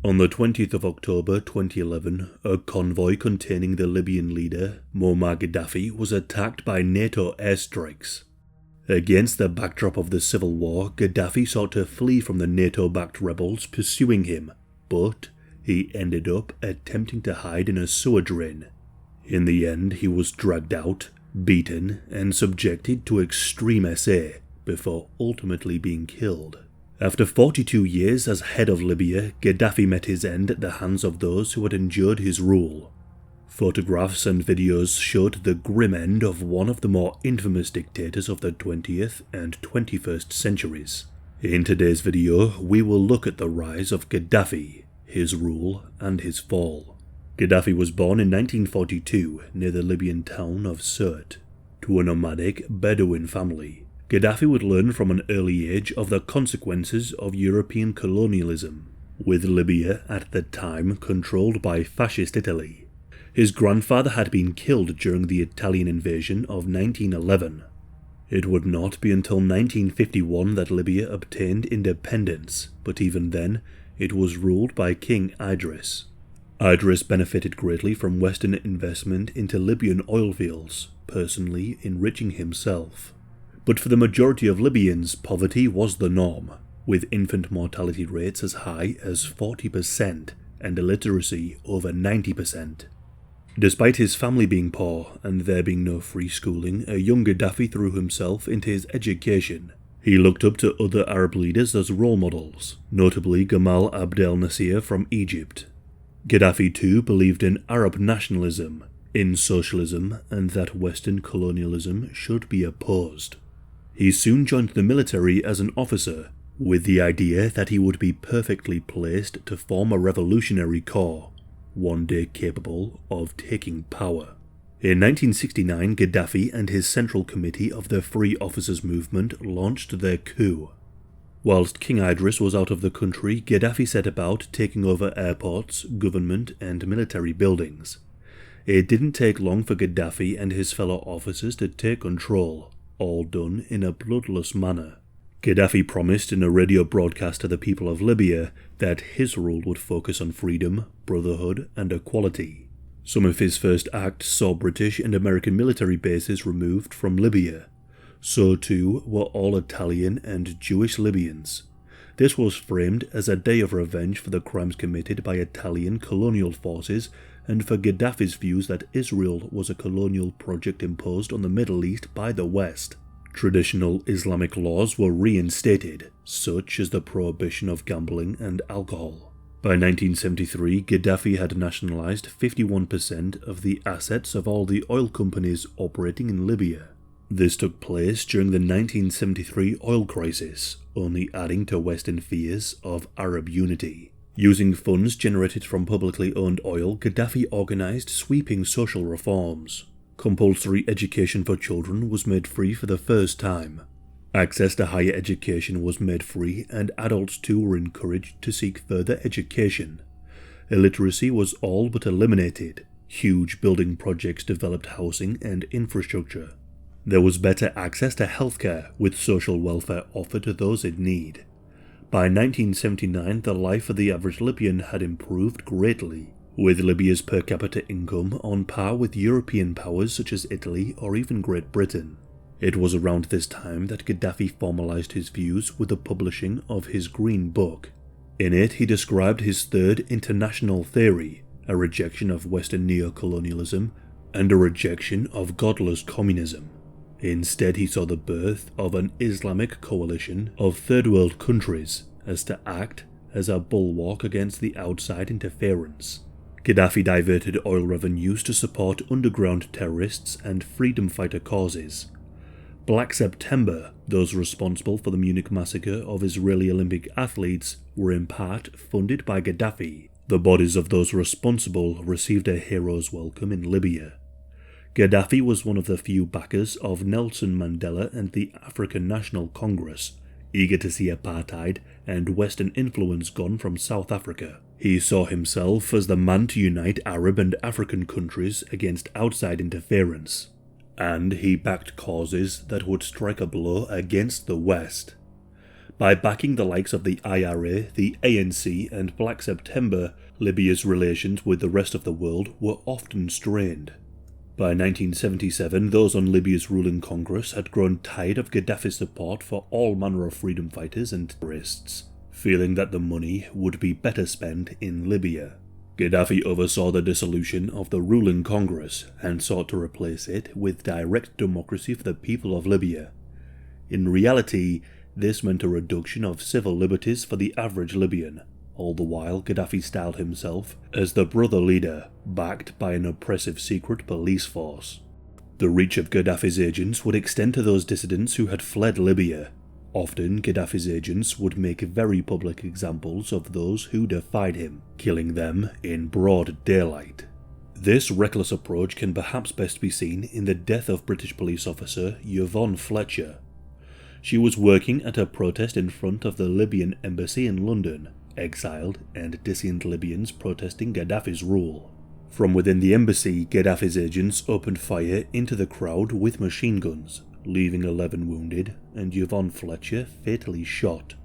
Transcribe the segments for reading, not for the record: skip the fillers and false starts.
On the 20th of October 2011, a convoy containing the Libyan leader, Moammar Gaddafi, was attacked by NATO airstrikes. Against the backdrop of the civil war, Gaddafi sought to flee from the NATO-backed rebels pursuing him, but he ended up attempting to hide in a sewer drain. In the end, he was dragged out, beaten, and subjected to extreme essay before ultimately being killed. After 42 years as head of Libya, Gaddafi met his end at the hands of those who had endured his rule. Photographs and videos showed the grim end of one of the more infamous dictators of the 20th and 21st centuries. In today's video, we will look at the rise of Gaddafi, his rule, and his fall. Gaddafi was born in 1942 near the Libyan town of Sirte, to a nomadic Bedouin family. Gaddafi would learn from an early age of the consequences of European colonialism, with Libya at the time controlled by fascist Italy. His grandfather had been killed during the Italian invasion of 1911. It would not be until 1951 that Libya obtained independence, but even then, it was ruled by King Idris. Idris benefited greatly from Western investment into Libyan oil fields, personally enriching himself. But for the majority of Libyans, poverty was the norm, with infant mortality rates as high as 40% and illiteracy over 90%. Despite his family being poor and there being no free schooling, a young Gaddafi threw himself into his education. He looked up to other Arab leaders as role models, notably Gamal Abdel Nasser from Egypt. Gaddafi too believed in Arab nationalism, in socialism, and that Western colonialism should be opposed. He soon joined the military as an officer, with the idea that he would be perfectly placed to form a revolutionary corps, one day capable of taking power. In 1969, Gaddafi and his Central Committee of the Free Officers Movement launched their coup. Whilst King Idris was out of the country, Gaddafi set about taking over airports, government and military buildings. It didn't take long for Gaddafi and his fellow officers to take control, all done in a bloodless manner. Gaddafi promised in a radio broadcast to the people of Libya that his rule would focus on freedom, brotherhood, and equality. Some of his first acts saw British and American military bases removed from Libya. So too were all Italian and Jewish Libyans. This was framed as a day of revenge for the crimes committed by Italian colonial forces and for Gaddafi's views that Israel was a colonial project imposed on the Middle East by the West. Traditional Islamic laws were reinstated, such as the prohibition of gambling and alcohol. By 1973, Gaddafi had nationalized 51% of the assets of all the oil companies operating in Libya. This took place during the 1973 oil crisis, only adding to Western fears of Arab unity. Using funds generated from publicly owned oil, Gaddafi organized sweeping social reforms. Compulsory education for children was made free for the first time. Access to higher education was made free, and adults too were encouraged to seek further education. Illiteracy was all but eliminated. Huge building projects developed housing and infrastructure. There was better access to healthcare, with social welfare offered to those in need. By 1979, the life of the average Libyan had improved greatly, with Libya's per capita income on par with European powers such as Italy or even Great Britain. It was around this time that Gaddafi formalized his views with the publishing of his Green Book. In it, he described his third international theory, a rejection of Western neocolonialism and a rejection of godless communism. Instead, he saw the birth of an Islamic coalition of third world countries as to act as a bulwark against the outside interference. Gaddafi diverted oil revenues to support underground terrorists and freedom fighter causes. Black September, those responsible for the Munich massacre of Israeli Olympic athletes, were in part funded by Gaddafi. The bodies of those responsible received a hero's welcome in Libya. Gaddafi was one of the few backers of Nelson Mandela and the African National Congress, eager to see apartheid and Western influence gone from South Africa. He saw himself as the man to unite Arab and African countries against outside interference, and he backed causes that would strike a blow against the West. By backing the likes of the IRA, the ANC and Black September, Libya's relations with the rest of the world were often strained. By 1977, those on Libya's ruling Congress had grown tired of Gaddafi's support for all manner of freedom fighters and terrorists, feeling that the money would be better spent in Libya. Gaddafi oversaw the dissolution of the ruling Congress and sought to replace it with direct democracy for the people of Libya. In reality, this meant a reduction of civil liberties for the average Libyan. All the while, Gaddafi styled himself as the brother leader, backed by an oppressive secret police force. The reach of Gaddafi's agents would extend to those dissidents who had fled Libya. Often, Gaddafi's agents would make very public examples of those who defied him, killing them in broad daylight. This reckless approach can perhaps best be seen in the death of British police officer Yvonne Fletcher. She was working at a protest in front of the Libyan embassy in London, exiled and dissident Libyans protesting Gaddafi's rule. From within the embassy, Gaddafi's agents opened fire into the crowd with machine guns, leaving 11 wounded and Yvonne Fletcher fatally shot.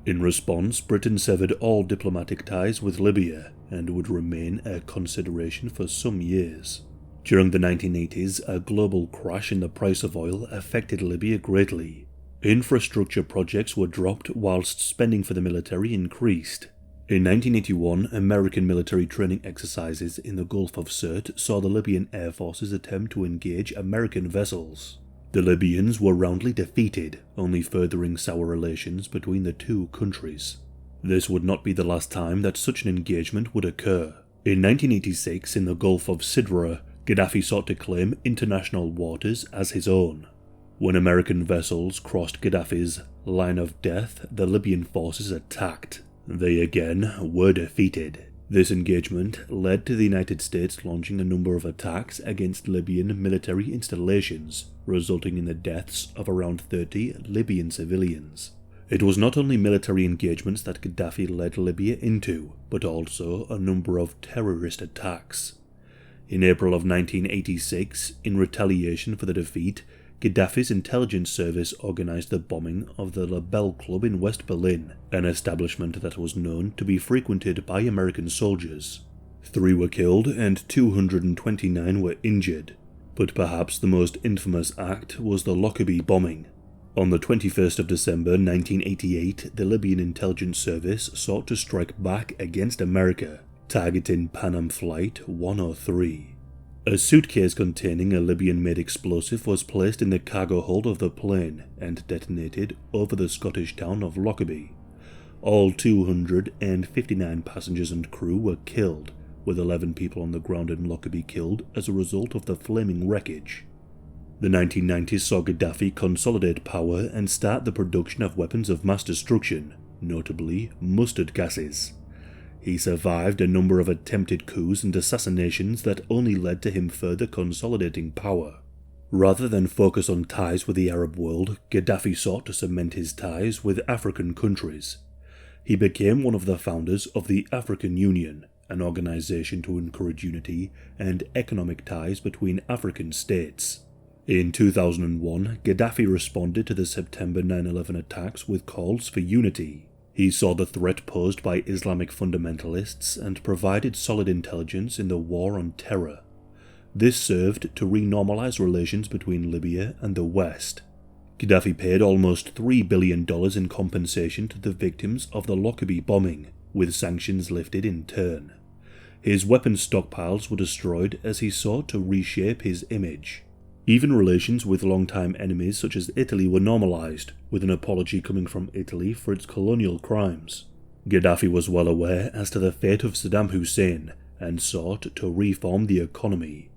In response, Britain severed all diplomatic ties with Libya and would remain a consideration for some years. During the 1980s, a global crash in the price of oil affected Libya greatly. Infrastructure projects were dropped whilst spending for the military increased. In 1981, American military training exercises in the Gulf of Sirte saw the Libyan air forces attempt to engage American vessels. The Libyans were roundly defeated, only furthering sour relations between the two countries. This would not be the last time that such an engagement would occur. In 1986, in the Gulf of Sidra, Gaddafi sought to claim international waters as his own. When American vessels crossed Gaddafi's line of death, the Libyan forces attacked. They again were defeated. This engagement led to the United States launching a number of attacks against Libyan military installations, resulting in the deaths of around 30 Libyan civilians. It was not only military engagements that Gaddafi led Libya into, but also a number of terrorist attacks. In April of 1986, in retaliation for the defeat, Gaddafi's intelligence service organised the bombing of the La Belle Club in West Berlin, an establishment that was known to be frequented by American soldiers. 3 were killed and 229 were injured, but perhaps the most infamous act was the Lockerbie bombing. On the 21st of December 1988, the Libyan intelligence service sought to strike back against America, targeting Pan Am Flight 103. A suitcase containing a Libyan-made explosive was placed in the cargo hold of the plane and detonated over the Scottish town of Lockerbie. All 259 passengers and crew were killed, with 11 people on the ground in Lockerbie killed as a result of the flaming wreckage. The 1990s saw Gaddafi consolidate power and start the production of weapons of mass destruction, notably mustard gases. He survived a number of attempted coups and assassinations that only led to him further consolidating power. Rather than focus on ties with the Arab world, Gaddafi sought to cement his ties with African countries. He became one of the founders of the African Union, an organisation to encourage unity and economic ties between African states. In 2001, Gaddafi responded to the September 9/11 attacks with calls for unity. He saw the threat posed by Islamic fundamentalists and provided solid intelligence in the war on terror. This served to re-normalize relations between Libya and the West. Gaddafi paid almost $3 billion in compensation to the victims of the Lockerbie bombing, with sanctions lifted in turn. His weapons stockpiles were destroyed as he sought to reshape his image. Even relations with longtime enemies such as Italy were normalized, with an apology coming from Italy for its colonial crimes. Gaddafi was well aware as to the fate of Saddam Hussein and sought to reform the economy.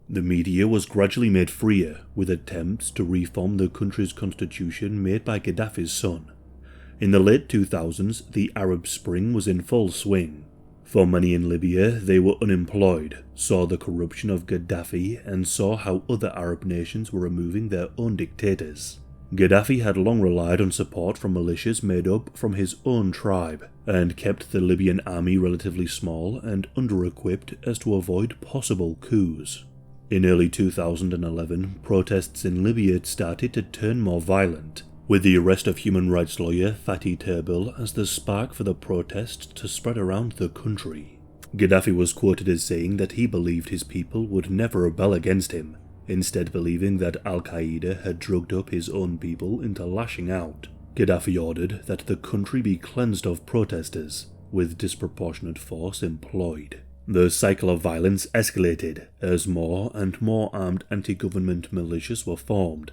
The media was gradually made freer, with attempts to reform the country's constitution made by Gaddafi's son. In the late 2000s, the Arab Spring was in full swing. For many in Libya, they were unemployed, saw the corruption of Gaddafi, and saw how other Arab nations were removing their own dictators. Gaddafi had long relied on support from militias made up from his own tribe, and kept the Libyan army relatively small and under-equipped as to avoid possible coups. In early 2011, protests in Libya started to turn more violent, with the arrest of human rights lawyer Fatih Terbil as the spark for the protest to spread around the country. Gaddafi was quoted as saying that he believed his people would never rebel against him, instead believing that Al-Qaeda had drugged up his own people into lashing out. Gaddafi ordered that the country be cleansed of protesters, with disproportionate force employed. The cycle of violence escalated as more and more armed anti-government militias were formed.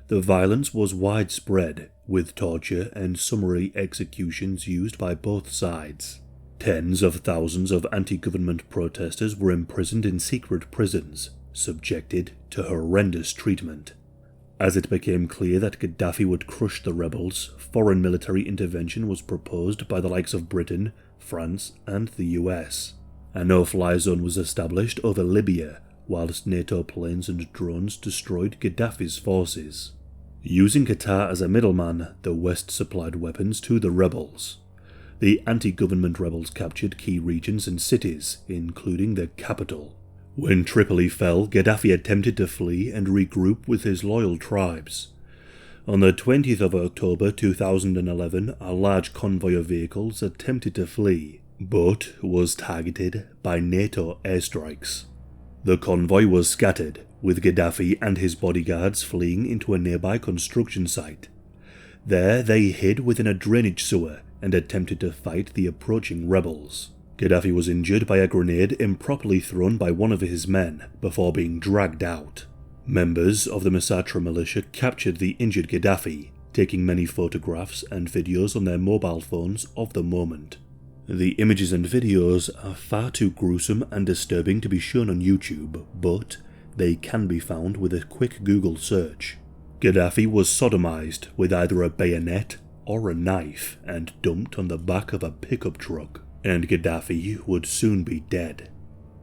The violence was widespread, with torture and summary executions used by both sides. Tens of thousands of anti-government protesters were imprisoned in secret prisons, subjected to horrendous treatment. As it became clear that Gaddafi would crush the rebels, foreign military intervention was proposed by the likes of Britain, France, and the US. A no-fly zone was established over Libya, whilst NATO planes and drones destroyed Gaddafi's forces. Using Qatar as a middleman, the West supplied weapons to the rebels. The anti-government rebels captured key regions and cities, including the capital. When Tripoli fell, Gaddafi attempted to flee and regroup with his loyal tribes. On the 20th of October 2011, a large convoy of vehicles attempted to flee, but was targeted by NATO airstrikes. The convoy was scattered, with Gaddafi and his bodyguards fleeing into a nearby construction site. There they hid within a drainage sewer and attempted to fight the approaching rebels. Gaddafi was injured by a grenade improperly thrown by one of his men before being dragged out. Members of the Masatra militia captured the injured Gaddafi, taking many photographs and videos on their mobile phones of the moment. The images and videos are far too gruesome and disturbing to be shown on YouTube, but they can be found with a quick Google search. Gaddafi was sodomized with either a bayonet or a knife and dumped on the back of a pickup truck, and Gaddafi would soon be dead.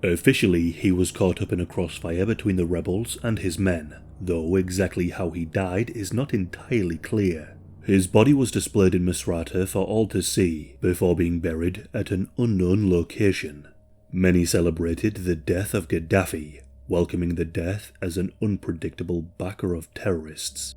Officially, he was caught up in a crossfire between the rebels and his men, though exactly how he died is not entirely clear. His body was displayed in Misrata for all to see before being buried at an unknown location. Many celebrated the death of Gaddafi, welcoming the death as an unpredictable backer of terrorists.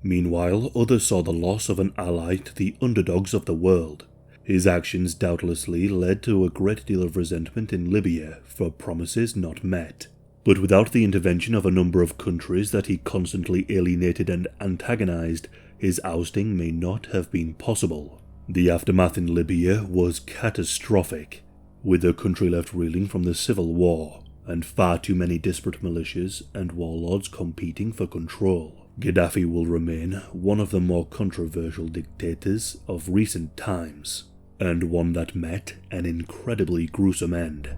Meanwhile, others saw the loss of an ally to the underdogs of the world. His actions doubtlessly led to a great deal of resentment in Libya for promises not met. But without the intervention of a number of countries that he constantly alienated and antagonized, his ousting may not have been possible. The aftermath in Libya was catastrophic, with the country left reeling from the civil war, and far too many disparate militias and warlords competing for control. Gaddafi will remain one of the more controversial dictators of recent times, and one that met an incredibly gruesome end.